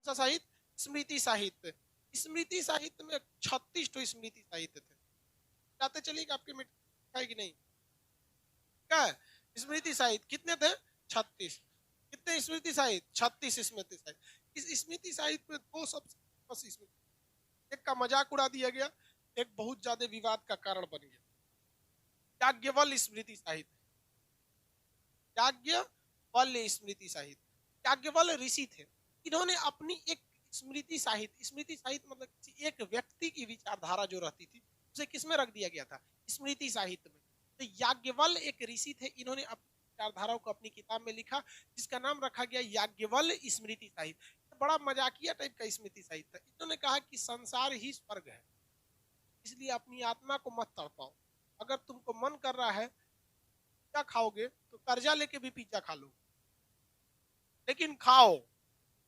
साहित्य, स्मृति साहित्य। स्मृति साहित्य में 36 तो स्मृति साहित्य थे। जाते चलिए आपके मिट है कि नहीं? क्या स्मृति साहित्य कितने थे? 36। कितने स्मृति साहित्य? 36 स्मृति साहित्य। इस स्मृति साहित्य में दो सबसे बस स्मृति, एक का मजाक उड़ा दिया गया, एक बहुत ज्यादा विवाद का कारण बन गया। याज्ञवल्क्य स्मृति साहित्य, याज्ञवल्क्य स्मृति साहित्य। याज्ञवल्क्य ऋषि थे, इन्होंने अपनी एक स्मृति साहित्य, स्मृति साहित्य मतलब किसी एक व्यक्ति की विचारधारा जो रहती थी उसे किसमें रख दिया गया था? स्मृति साहित्य में। तो याज्ञवल्क्य एक ऋषि थे, इन्होंने अपनी विचारधाराओं को अपनी किताब में लिखा जिसका नाम रखा गया याज्ञवल्क्य स्मृति साहित्य। बड़ा मजाकिया टाइप का स्मृति साहित्य था। इन्होंने कहा कि संसार ही स्वर्ग है, इसलिए अपनी आत्मा को मत तड़पाओ। अगर तुमको मन कर रहा है क्या खाओगे तो कर्जा लेके भी पिज्जा खा लो, लेकिन खाओ,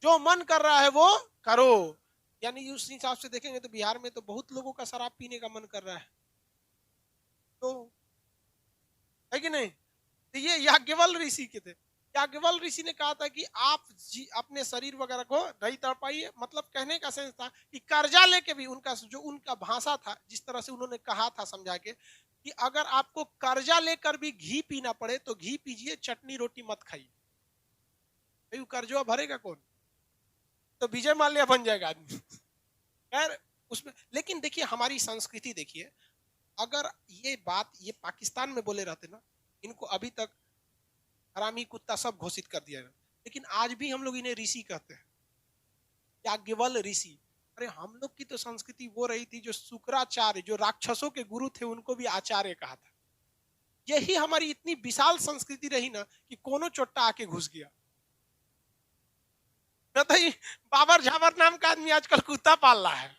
जो मन कर रहा है वो करो। यानी उस हिसाब से देखेंगे तो बिहार में तो बहुत लोगों का शराब पीने का मन कर रहा है, तो है कि नहीं? तो ये याज्ञवल्क्य ऋषि के थे। याज्ञवल्क्य ऋषि ने कहा था कि आप अपने शरीर वगैरह को नहीं तड़पाइए। मतलब कहने का सेंस था कि कर्जा लेके भी, उनका जो उनका भाषा था, जिस तरह से उन्होंने कहा था समझा के, कि अगर आपको कर्जा लेकर भी घी पीना पड़े तो घी पीजिए, चटनी रोटी मत खाइए। भाई कर्जा भरेगा कौन? तो विजय माल्या बन जाएगा आदमी। खैर उसमें, लेकिन देखिए हमारी संस्कृति देखिए, अगर ये बात ये पाकिस्तान में बोले रहते ना, इनको अभी तक हरामी कुत्ता सब घोषित कर दिया, लेकिन आज भी हम लोग इन्हें ऋषि कहते हैं, याज्ञवल्क्य ऋषि। अरे हम लोग की तो संस्कृति वो रही थी जो शुक्राचार्य, जो राक्षसों के गुरु थे, उनको भी आचार्य कहा था। यही हमारी इतनी विशाल संस्कृति रही ना कि कोनो चोट्टा आके घुस गया। बाबर झाबर नाम का आदमी आजकल कुत्ता पाल रहा है,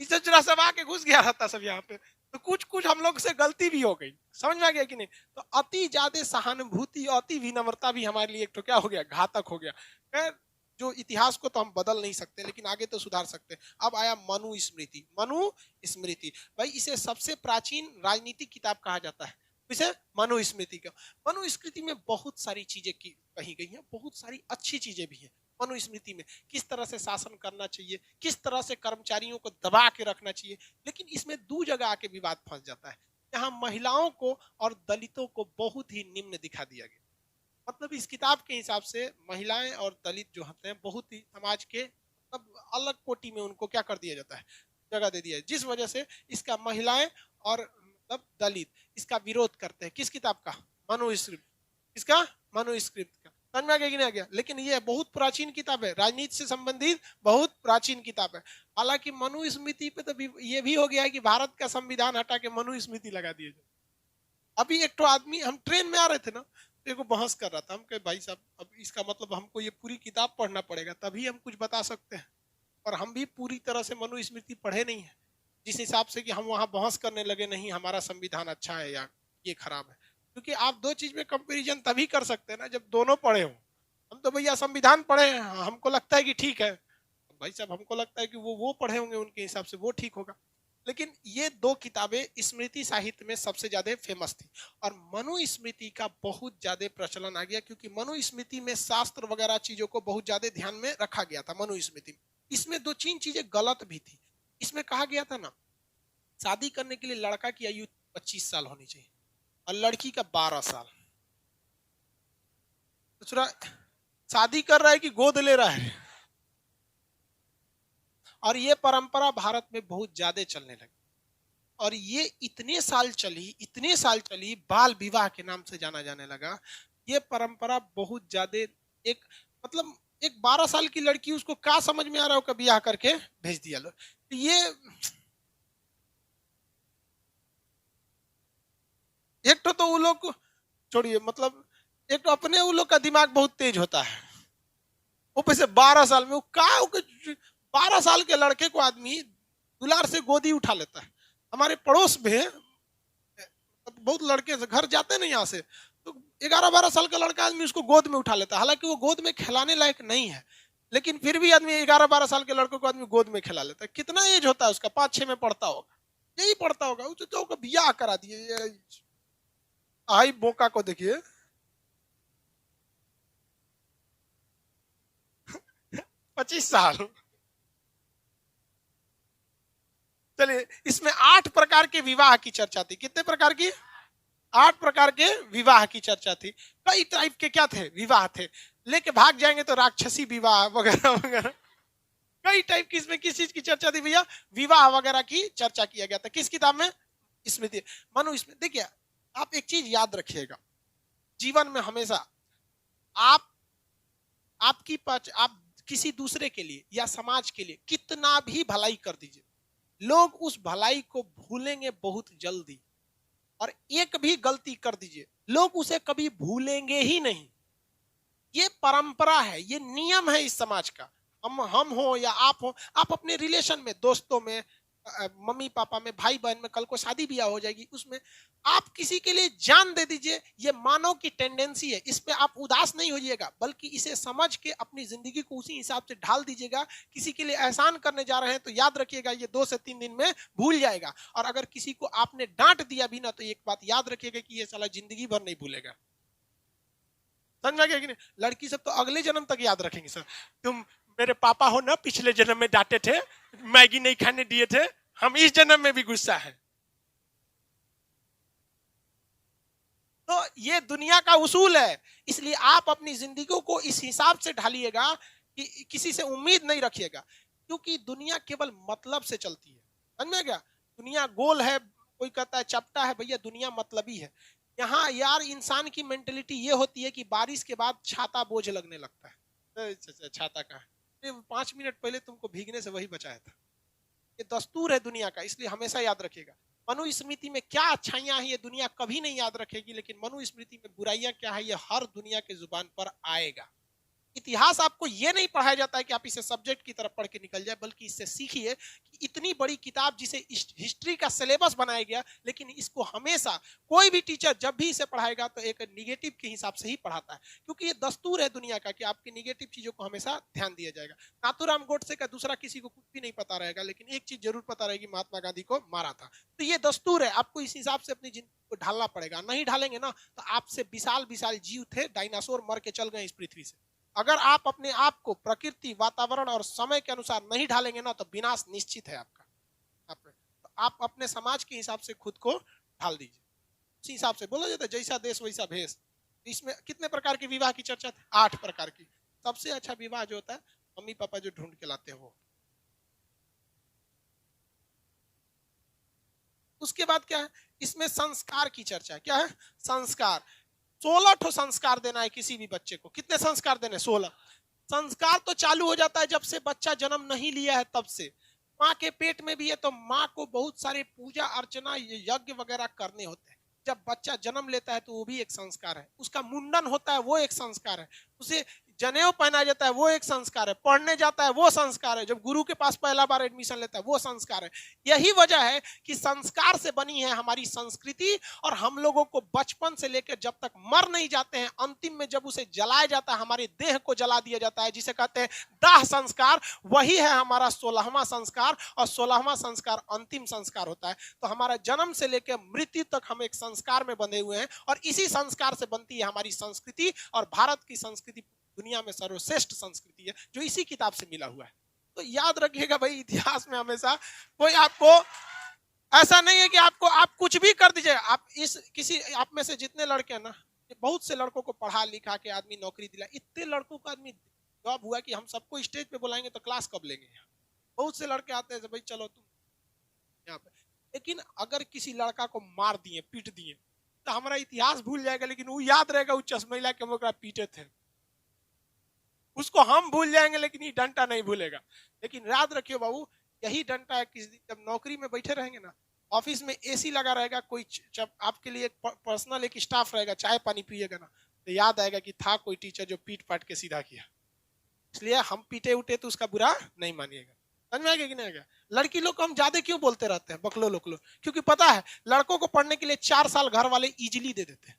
इसे चुरा सब आके घुस गया रहता सब यहाँ पे। तो कुछ कुछ हम लोग से गलती भी हो गई, समझ में आ गया कि नहीं? तो अति ज्यादा सहानुभूति, अति विनम्रता भी हमारे लिए एक तो क्या हो गया, घातक हो गया। खैर जो इतिहास को तो हम बदल नहीं सकते, लेकिन आगे तो सुधार सकते हैं। अब आया मनु स्मृति। मनु स्मृति भाई इसे सबसे प्राचीन राजनीतिक किताब कहा जाता है, इसे मनु स्मृति का। मनु स्मृति में बहुत सारी चीजें कही गई हैं, बहुत सारी अच्छी चीजें भी हैं। मनुस्मृति में किस तरह से शासन करना चाहिए, किस तरह से कर्मचारियों को दबा के रखना चाहिए, लेकिन इसमें दो जगह आके विवाद फंस जाता है। यहाँ महिलाओं को और दलितों को बहुत ही निम्न दिखा दिया गया। मतलब इस किताब के हिसाब से महिलाएं और दलित जो होते हैं बहुत ही समाज के मतलब अलग कोटि में उनको क्या कर दिया जाता है, जगह दे दिया है, जिस वजह से इसका महिलाएं और मतलब दलित इसका विरोध करते हैं। किस किताब का? मनुस्मृति। किसका? मनुस्मृति का। समझ में आ गया कि नहीं आ गया? लेकिन ये बहुत प्राचीन किताब है, राजनीति से संबंधित बहुत प्राचीन किताब है। हालांकि मनुस्मृति पे तो ये भी हो गया है कि भारत का संविधान हटा के मनुस्मृति लगा दिया जाए। अभी एक तो आदमी, हम ट्रेन में आ रहे थे ना, तो बहस कर रहा था, हम कहे भाई साहब अब इसका मतलब हमको ये पूरी किताब पढ़ना पड़ेगा तभी हम कुछ बता सकते हैं, और हम भी पूरी तरह से मनुस्मृति पढ़े नहीं है, जिस हिसाब से कि हम वहां बहस करने लगे नहीं हमारा संविधान अच्छा है या ये खराब है। क्योंकि आप दो चीज में कंपैरिजन तभी कर सकते हैं ना जब दोनों पढ़े हो। हम तो भैया संविधान पढ़े हैं, हमको लगता है कि ठीक है, भाई साहब हमको लगता है कि वो पढ़े होंगे, उनके हिसाब से वो ठीक होगा। लेकिन ये दो किताबें स्मृति साहित्य में सबसे ज्यादा फेमस थी, और मनुस्मृति का बहुत ज्यादा प्रचलन आ गया, क्योंकि मनुस्मृति में शास्त्र वगैरह चीजों को बहुत ज्यादा ध्यान में रखा गया था। मनुस्मृति इसमें दो तीन चीजें गलत भी थी। इसमें कहा गया था ना, शादी करने के लिए लड़का की आयु 25 साल होनी चाहिए और लड़की का 12 साल। तो शादी कर रहा है कि गोद ले रहा है? और ये परंपरा भारत में बहुत ज्यादा चलने लगी, और ये इतने साल चली, बाल विवाह के नाम से जाना जाने लगा। ये परंपरा बहुत ज्यादा, एक मतलब एक 12 साल की लड़की, उसको क्या समझ में आ रहा हो का ब्याह करके भेज दिया लो। ये एक तो वो लोग छोड़िए, मतलब एक तो अपने वो लोग का दिमाग बहुत तेज होता है, ऊपर से 12 साल में वो का 12 साल के लड़के को आदमी दुलार से गोदी उठा लेता है। हमारे पड़ोस में बहुत लड़के घर जाते नहीं यहाँ से, तो 11-12 साल का लड़का आदमी उसको गोद में उठा लेता है। हालांकि वो गोद में खिलाने लायक नहीं है, लेकिन फिर भी आदमी 11-12 साल के लड़कों को आदमी गोद में खिला लेता है। कितना एज होता है उसका? 5-6 में पढ़ता होगा, यही पढ़ता होगा। उसे तो बियाह करा दिए। आई बोका को देखिए 25 साल। चलिए, इसमें 8 प्रकार के विवाह की चर्चा थी। कितने प्रकार की? 8 प्रकार के विवाह की चर्चा थी। कई टाइप के क्या थे? विवाह थे। लेके भाग जाएंगे तो राक्षसी विवाह वगैरह वगैरह, कई टाइप की। इसमें किस चीज की चर्चा थी भैया? विवाह वगैरह की चर्चा किया गया था। किस किताब में? स्मृति मनु। इसमें देखिए, आप एक चीज याद रखिएगा, जीवन में हमेशा आप आप किसी दूसरे के लिए या समाज के लिए कितना भी भलाई कर दीजिए, लोग उस भलाई को भूलेंगे बहुत जल्दी। और एक भी गलती कर दीजिए, लोग उसे कभी भूलेंगे ही नहीं। ये परंपरा है, ये नियम है इस समाज का। हम हो या आप हो, आप अपने रिलेशन में, दोस्तों में, मम्मी पापा में, भाई बहन में, कल को शादी ब्याह हो जाएगी, उसमें आप किसी के लिए जान दे दीजिए। ये मानव की टेंडेंसी है, इस पे आप उदास नहीं होइएगा, बल्कि इसे समझ के अपनी जिंदगी को उसी हिसाब से ढाल दीजिएगा। किसी के लिए एहसान करने जा रहे हैं तो याद रखिएगा ये 2 से 3 दिन में भूल जाएगा। और अगर किसी को आपने डांट दिया भी ना, तो एक बात याद रखिएगा कि ये साला जिंदगी भर नहीं भूलेगा। समझ गया कि नहीं? लड़की सब तो अगले जन्म तक याद रखेंगे। सर, तुम मेरे पापा हो ना, पिछले जन्म में डांटे थे, मैगी नहीं खाने दिए थे, हम इस जन्म में भी गुस्सा है। तो ये दुनिया का उसूल है। इसलिए आप अपनी जिंदगी को इस हिसाब से ढालिएगा कि किसी से उम्मीद नहीं रखिएगा, क्योंकि दुनिया केवल मतलब से चलती है। समझ में गया? दुनिया गोल है, कोई कहता है चपटा है, भैया दुनिया मतलबी है। यहाँ यार इंसान की मेंटेलिटी ये होती है कि बारिश के बाद छाता बोझ लगने लगता है। छाता का 5 मिनट पहले तुमको भीगने से वही बचाया था। ये दस्तूर है दुनिया का, इसलिए हमेशा याद रखिएगा। मनु स्मृति में क्या अच्छाइयां हैं ये दुनिया कभी नहीं याद रखेगी, लेकिन मनु स्मृति में बुराइयां क्या है ये हर दुनिया के जुबान पर आएगा। इतिहास आपको ये नहीं पढ़ाया जाता है कि आप इसे सब्जेक्ट की तरफ पढ़ के निकल जाए, बल्कि इससे सीखिए कि इतनी बड़ी किताब जिसे हिस्ट्री का सिलेबस बनाया गया, लेकिन इसको हमेशा कोई भी टीचर जब भी इसे पढ़ाएगा तो एक निगेटिव के हिसाब से ही पढ़ाता है, क्योंकि ये दस्तूर है दुनिया का कि आपकी निगेटिव चीजों को हमेशा ध्यान दिया जाएगा। नाथूराम गोडसे का दूसरा किसी को कुछ भी नहीं पता रहेगा, लेकिन एक चीज जरूर पता रहेगी, महात्मा गांधी को मारा था। तो ये दस्तूर है, आपको इस हिसाब से अपनी जिंदगी को ढालना पड़ेगा। नहीं ढालेंगे ना तो आपसे विशाल विशाल जीव थे, डायनासोर मर के चल गए इस पृथ्वी से। अगर आप अपने आप को प्रकृति, वातावरण और समय के अनुसार नहीं ढालेंगे ना तो विनाश निश्चित है आपका। तो आप अपने समाज के हिसाब से खुद को ढाल दीजिए। उसी हिसाब से बोला जाता है जैसा देश वैसा भेष। इसमें कितने प्रकार के विवाह की चर्चा थी? 8 प्रकार की। सबसे अच्छा विवाह जो होता है मम्मी पापा जो ढूंढ के लाते हैं वो। उसके बाद क्या है? इसमें संस्कार की चर्चा है। क्या है? संस्कार। 16 ठो संस्कार देना है किसी भी बच्चे को। कितने संस्कार देने? 16। संस्कार तो चालू हो जाता है जब से बच्चा जन्म नहीं लिया है तब से। माँ के पेट में भी है तो माँ को बहुत सारे पूजा अर्चना यज्ञ वगैरह करने होते हैं। जब बच्चा जन्म लेता है तो वो भी एक संस्कार है। उसका मुंडन होता है वो एक संस्कार है। उसे जनेऊ पहनाया जाता है वो एक संस्कार है। पढ़ने जाता है वो संस्कार है। जब गुरु के पास पहला बार एडमिशन लेता है वो संस्कार है। यही वजह है कि संस्कार से बनी है हमारी संस्कृति। और हम लोगों को बचपन से लेकर जब तक मर नहीं जाते हैं, अंतिम में जब उसे जलाया जाता है, हमारे देह को जला दिया जाता है, जिसे कहते हैं दाह संस्कार, वही है हमारा 16वां संस्कार। और 16वां संस्कार अंतिम संस्कार होता है। तो हमारा जन्म से लेकर मृत्यु तक हम एक संस्कार में बंधे हुए हैं, और इसी संस्कार से बनती है हमारी संस्कृति। और भारत की संस्कृति दुनिया में सर्वश्रेष्ठ संस्कृति है, जो इसी किताब से मिला हुआ है। तो याद रखिएगा भाई, इतिहास में हमेशा कोई आपको ऐसा नहीं है कि आप कुछ भी कर दीजिए। आप किसी आप में से जितने लड़के हैं ना, बहुत से लड़कों को पढ़ा लिखा के आदमी नौकरी दिला, इतने लड़कों का आदमी जॉब हुआ कि हम सबको स्टेज पे बुलाएंगे तो क्लास कब लेंगे। बहुत से लड़के आते हैं भाई चलो तुम यहाँ पे, लेकिन अगर किसी लड़का को मार दिए, पीट दिए, तो हमारा इतिहास भूल जाएगा, लेकिन वो याद रहेगा वो चश्मेला के हम पीटे थे। उसको हम भूल जाएंगे लेकिन ये डंटा नहीं भूलेगा। लेकिन याद रखियो बाबू, यही डंटा है कि जब नौकरी में बैठे रहेंगे ना, ऑफिस में एसी लगा रहेगा, कोई जब आपके लिए पर्सनल एक स्टाफ रहेगा, चाय पानी पिएगा ना, तो याद आएगा कि था कोई टीचर जो पीट पाट के सीधा किया। इसलिए हम पीटे उठे तो उसका बुरा नहीं मानिएगा। समझ में आ गया कि नहीं आ गया? लड़की लोग को हम ज्यादा क्यों बोलते रहते हैं बकलो लोकलो? क्योंकि पता है लड़कों को पढ़ने के लिए 4 साल घर वाले इजिली दे देते हैं,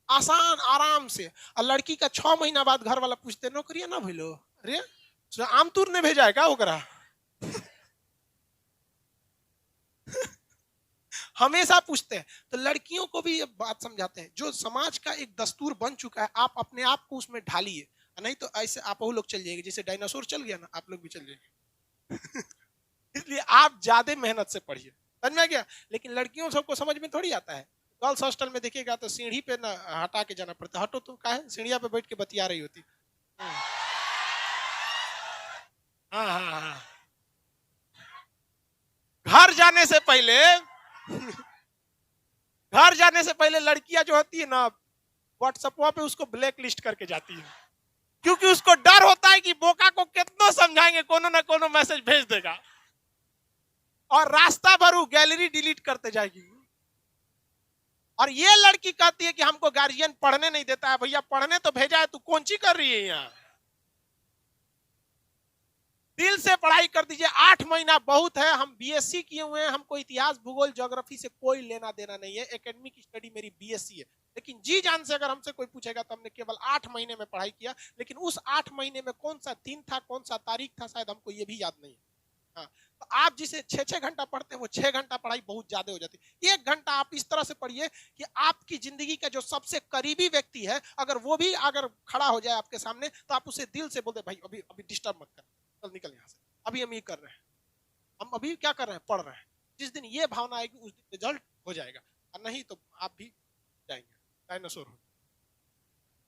आसान आराम से। और लड़की का 6 महीना बाद घर वाला पूछते नौकरी ना भइलो, अरे आमतूर ने भेजा है का ओकरा? हमेशा पूछते हैं। तो लड़कियों को भी ये बात समझाते हैं, जो समाज का एक दस्तूर बन चुका है, आप अपने आप को उसमें ढालिए। नहीं तो ऐसे आप वो लोग चल जाएंगे, जैसे डायनासोर चल गया ना, आप लोग भी चल जाएंगे। इसलिए आप ज्यादा मेहनत से पढ़िए, समझ में आ गया। लेकिन लड़कियों सबको समझ में थोड़ी आता है। गर्ल्स हॉस्टल में देखिएगा तो सीढ़ी पे ना हटा के जाना पड़ता है, हटो तो क्या है, सीढ़िया पे बैठ के बतिया रही होती। हाँ हाँ हाँ। घर जाने से पहले घर जाने से पहले लड़कियां जो होती है ना, व्हाट्सएप पे उसको ब्लैक लिस्ट करके जाती है, क्योंकि उसको डर होता है कि बोका को कितना समझाएंगे, कोनो ना कोनो मैसेज भेज देगा, और रास्ता भर वो गैलरी डिलीट करते जाएगी। और ये लड़की कहती है कि हमको गार्जियन पढ़ने नहीं देता है। भैया पढ़ने तो भेजा है, तू कौन सी कर रही है यहाँ? दिल से पढ़ाई कर दीजिए, 8 महीना बहुत है। हम बीएससी किए हुए हैं, हमको इतिहास भूगोल ज्योग्राफी से कोई लेना देना नहीं है। एकेडमिक स्टडी मेरी बीएससी है, लेकिन जी जान से अगर हमसे कोई पूछेगा तो हमने केवल 8 महीने में पढ़ाई किया। लेकिन उस 8 महीने में कौन सा दिन था, कौन सा तारीख था, शायद हमको ये भी याद नहीं है। हाँ, तो आप जिसे 6-6 घंटा पढ़ते हैं, वो 6 घंटा पढ़ाई बहुत ज्यादा हो जाती है। 1 घंटा आप इस तरह से पढ़िए कि आपकी जिंदगी का जो सबसे करीबी व्यक्ति है, अगर वो भी अगर खड़ा हो जाए आपके सामने, तो आप उसे दिल से बोल दे, भाई अभी अभी डिस्टर्ब मत कर, चल निकल यहाँ से, अभी हम ये कर रहे हैं, हम अभी क्या कर रहे हैं, पढ़ रहे हैं। जिस दिन ये भावना आएगी उस दिन रिजल्ट हो जाएगा, और नहीं तो आप भी जाएंगे डायनासोर हो।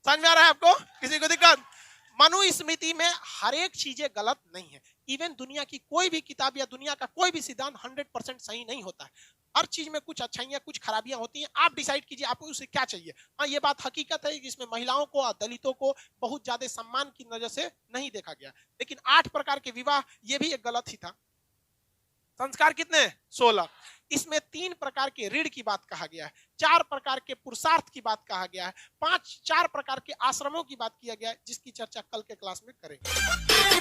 समझ में आ रहा है आपको? किसी को दिक्कत? मनुस्मृति में हर एक चीजें गलत नहीं है। इवन दुनिया की कोई भी किताब या दुनिया का कोई भी सिद्धांत 100% सही नहीं होता है। हर चीज में कुछ अच्छाइयां कुछ खराबियां होती हैं। आप डिसाइड कीजिए आपको उसे क्या चाहिए। हाँ, ये बात हकीकत है कि इसमें महिलाओं को और दलितों को बहुत ज्यादा सम्मान की नजर से नहीं देखा गया। लेकिन 8 प्रकार के विवाह, ये भी एक गलत ही था। संस्कार कितने? 16। इसमें 3 प्रकार के ऋण की बात कहा गया है, 4 प्रकार के पुरुषार्थ की बात कहा गया है, 4 प्रकार के आश्रमों की बात किया गया है, जिसकी चर्चा कल के क्लास में करेंगे।